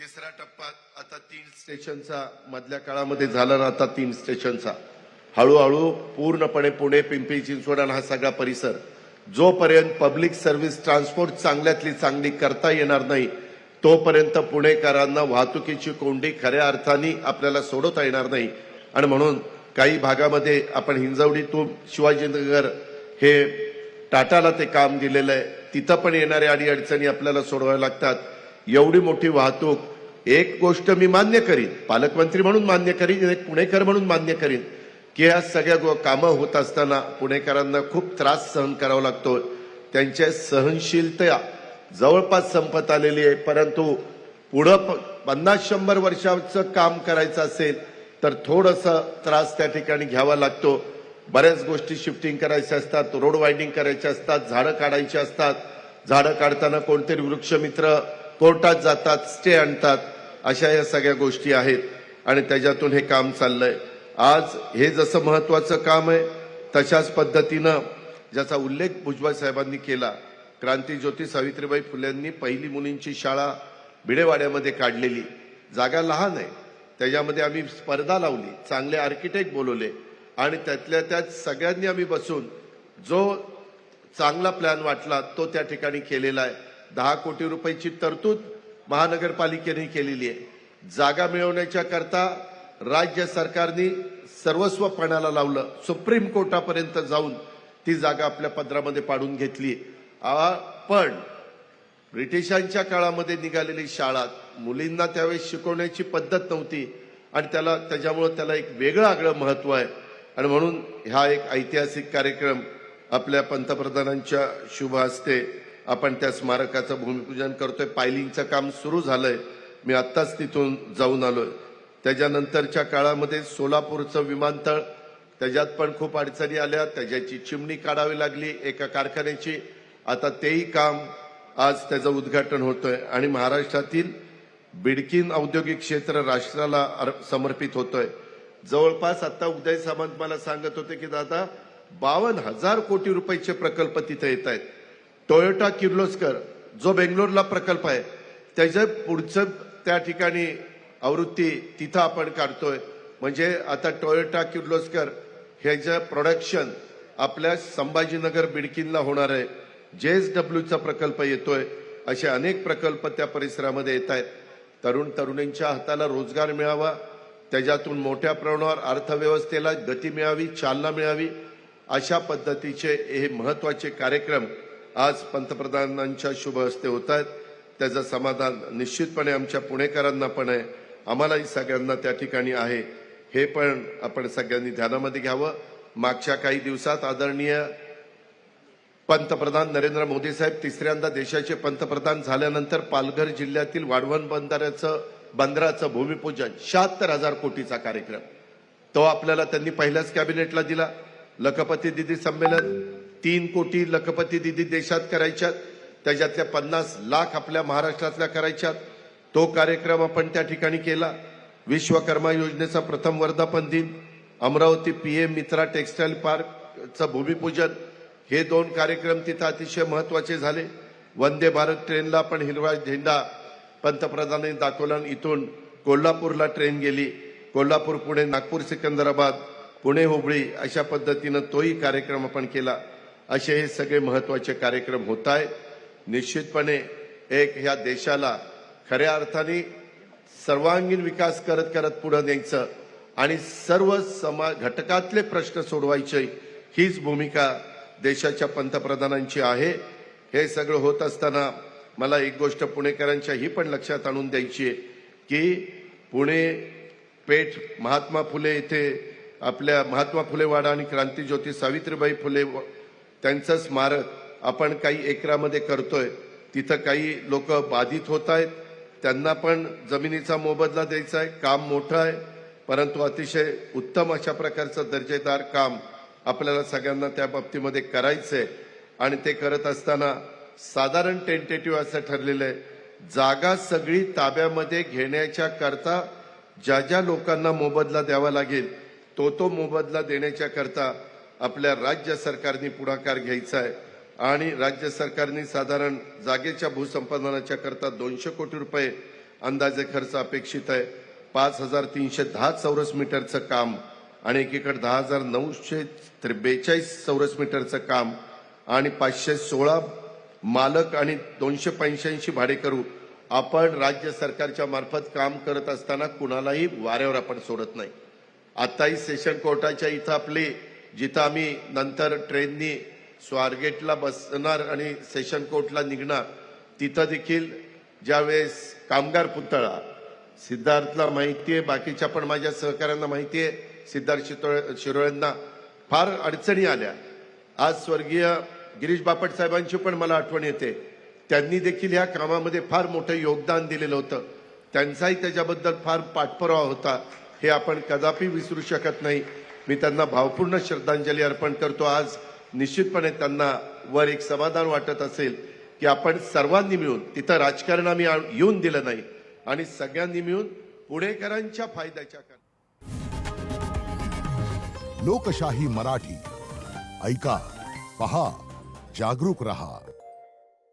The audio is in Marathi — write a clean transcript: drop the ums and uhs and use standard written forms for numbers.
तिसरा टप्पा आता 3 स्टेशनचा मधल्या काळामध्ये झाला ना, आता 3 स्टेशनचा हळूहळू पूर्णपणे पुणे पिंपरी चिंचवड आणि हा सगळा परिसर जोपर्यंत पब्लिक सर्व्हिस ट्रान्सपोर्ट चांगल्यातली चांगली करता येणार नाही तोपर्यंत पुणेकरांना वाहतुकीची कोंडी खऱ्या अर्थाने आपल्याला सोडवता येणार नाही। आणि म्हणून काही भागामध्ये आपण हिंजवडीतून शिवाजीनगर हे टाटाला ते काम दिलेलं आहे, तिथं पण येणाऱ्या अडीअडचणी आपल्याला सोडवाव्या लागतात। एवढी मोठी वाहतूक, एक गोष्ट मी मान्य करीन, पालकमंत्री म्हणून मान्य करीन, एक पुणेकर म्हणून मान्य करीन की या सगळ्या कामं होत असताना पुणेकरांना खूप त्रास सहन करावा लागतो। त्यांच्या सहनशीलता जवळपास संपत आलेली आहे, परंतु पुढं 50-100 वर्षाचं काम करायचं असेल तर थोडंसं त्रास त्या ठिकाणी घ्यावा लागतो। बऱ्याच गोष्टी शिफ्टिंग करायच्या असतात, रोड वायडिंग करायचे असतात, झाडं काढायची असतात, झाडं काढताना कोणतरी वृक्षमित्र कोर्टात जातात, स्टे आणतात, अशा या सगळ्या गोष्टी आहेत आणि त्याच्यातून हे काम चाललंय। आज हे जसं महत्वाचं काम आहे तशाच पद्धतीनं ज्याचा उल्लेख भुजबळ साहेबांनी केला, क्रांतीज्योती सावित्रीबाई फुलेंनी पहिली मुलींची शाळा भिडेवाड्यामध्ये काढलेली, जागा लहान आहे, त्याच्यामध्ये आम्ही स्पर्धा लावली, चांगले आर्किटेक्ट बोलवले आणि त्यातल्या त्यात सगळ्यांनी आम्ही बसून जो चांगला प्लॅन वाटला तो त्या ठिकाणी केलेला आहे। 10 कोटी रुपयाची तरतूद महानगरपालिकेने केलेली आहे। जागा मिळवण्याच्या करता राज्य सरकारने सर्वस्व पणाला लावलं, सुप्रीम कोर्टापर्यंत जाऊन ती जागा आपल्या पदरामध्ये पाडून घेतली। पण ब्रिटिशांच्या काळामध्ये निघालेली शाळा, मुलींना त्यावेळेस शिकवण्याची पद्धत नव्हती आणि त्याच्यामुळे त्याला एक वेगळं आगळं महत्व आहे आणि म्हणून हा एक ऐतिहासिक कार्यक्रम आपल्या पंतप्रधानांच्या शुभ हस्ते आपण त्या स्मारकाचं भूमिपूजन करतोय। पायलिंगचं काम सुरू झालंय, मी आत्ताच तिथून जाऊन आलोय। त्याच्यानंतरच्या काळामध्ये सोलापूरचं विमानतळ, त्याच्यात पण खूप अडचणी आल्या, त्याच्याची चिमणी काढावी लागली एका कारखान्याची, आता तेही काम आज त्याचं उद्घाटन होतोय आणि महाराष्ट्रातील बिडकीन औद्योगिक क्षेत्र राष्ट्राला समर्पित होतोय। जवळपास आता उदय सामंत मला सांगत होते की दादा 52,000 कोटी रुपयाचे प्रकल्प तिथे येत आहेत। टोयोटा किर्लोस्कर जो बेंगलोरला प्रकल्प आहे त्याच्या पुढचं त्या ठिकाणी आवृत्ती तिथं आपण काढतोय, म्हणजे आता टोयोटा किर्लोस्कर ह्याचं प्रोडक्शन आपल्या संभाजीनगर बिडकीनला होणार आहे। JSWचा प्रकल्प येतोय, असे अनेक प्रकल्प त्या परिसरामध्ये येत आहेत। तरुणींच्या हाताला रोजगार मिळावा, त्याच्यातून मोठ्या प्रमाणावर अर्थव्यवस्थेला गती मिळावी, चालना मिळावी, अशा पद्धतीचे हे महत्वाचे कार्यक्रम आज पंतप्रधानांच्या शुभ हस्ते होत आहेत। त्याचं समाधान निश्चितपणे आमच्या पुणेकरांना पण आहे, आम्हालाही सगळ्यांना त्या ठिकाणी आहे, हे पण आपण सगळ्यांनी ध्यानामध्ये घ्यावं। मागच्या काही दिवसात आदरणीय पंतप्रधान नरेंद्र मोदी साहेब तिसऱ्यांदा देशाचे पंतप्रधान झाल्यानंतर पालघर जिल्ह्यातील वाढवण बंदराचं भूमिपूजन 76,000 कोटीचा कार्यक्रम तो आपल्याला त्यांनी पहिल्याच कॅबिनेटला दिला। लखपती दिदी संमेलन 3 कोटी लखपती दिदी देशात करायच्यात, त्याच्यातल्या 50 लाख आपल्या महाराष्ट्रातल्या करायच्यात, तो कार्यक्रम आपण त्या ठिकाणी केला। विश्वकर्मा योजनेचा प्रथम वर्धापन दिन, अमरावती PM मित्रा टेक्सटाईल पार्कचं भूमिपूजन, हे 2 कार्यक्रम तिथं अतिशय महत्वाचे झाले। वंदे भारत ट्रेनला पण हिरवा झेंडा पंतप्रधानांनी दाखवला, इथून कोल्हापूरला ट्रेन गेली, कोल्हापूर पुणे नागपूर सिकंदराबाद पुणे हुबळी अशा पद्धतीनं तोही कार्यक्रम आपण केला। असे हे सगळे महत्वाचे कार्यक्रम होत आहेत। निश्चितपणे एक ह्या देशाला खऱ्या अर्थाने सर्वांगीण विकास करत करत पुढे न्यायचं आणि सर्व घटकातले प्रश्न सोडवायचे, हीच भूमिका देशाच्या पंतप्रधानांची आहे। हे सगळं होत असताना मला एक गोष्ट पुणेकरांच्या ही पण लक्षात आणून द्यायची आहे की पुणे पेठ महात्मा फुले इथे आपल्या महात्मा फुले वाडा आणि क्रांतीज्योती सावित्रीबाई फुले त्यांचं स्मारक आपण काही एकरामध्ये करतोय, तिथं काही लोक बाधित होत आहेत, त्यांना पण जमिनीचा मोबदला द्यायचा आहे। काम मोठं आहे, परंतु अतिशय उत्तम अशा प्रकारचं दर्जेदार काम आपल्याला सगळ्यांना त्या बाबतीमध्ये करायचंय आणि ते करत असताना साधारण टेंटेटिव्ह असं ठरलेलं आहे, जागा सगळी ताब्यामध्ये घेण्याच्या करता ज्या ज्या लोकांना मोबदला द्यावा लागेल तो मोबदला देण्याच्या करता आपल्या राज्य सरकारने पुढाकार घ्यायचा आहे आणि राज्य सरकारने साधारण जागेच्या भूसंपादनाच्या करता 200 कोटी रुपये अंदाजे खर्च अपेक्षित आहे. 5,310 चौरस मीटरचं काम आणि एकीकडे 10,942 चौरस मीटरचं काम आणि 516 मालक आणि 285 भाडेकरू आपण राज्य सरकारच्या मार्फत काम करत असताना कुणालाही वाऱ्यावर आपण सोडत नाही. आताही सेशन कोर्टाच्या इथं आपली जिथं आम्ही नंतर ट्रेननी स्वारगेटला बसणार आणि सेशन कोर्टला निघणार तिथं देखील ज्यावेळेस कामगार पुतळा सिद्धार्थला माहितीये, बाकीच्या पण माझ्या सहकाऱ्यांना माहितीये, सिद्धार्थ शिरोळ्यांना फार अडचणी आल्या. आज स्वर्गीय गिरीश बापट साहेबांची पण मला आठवण येते. त्यांनी देखील या कामामध्ये फार मोठं योगदान दिलेलं होतं. त्यांचाही त्याच्याबद्दल फार पाठपुरावा होता. हे आपण कदापि विसरू शकत नाही. मी त्यांना भावपूर्ण श्रद्धांजली अर्पण करतो. आज निश्चितपणे त्यांना वर एक समाधान वाटत असेल की आपण सर्वांनी मिळून, तिथं राजकारण आम्ही येऊन दिलं नाही आणि सगळ्यांनी मिळून पुणेकरांच्या फायद्याच्या लोकशाही मराठी ऐका, पहा, जागरूक रहा.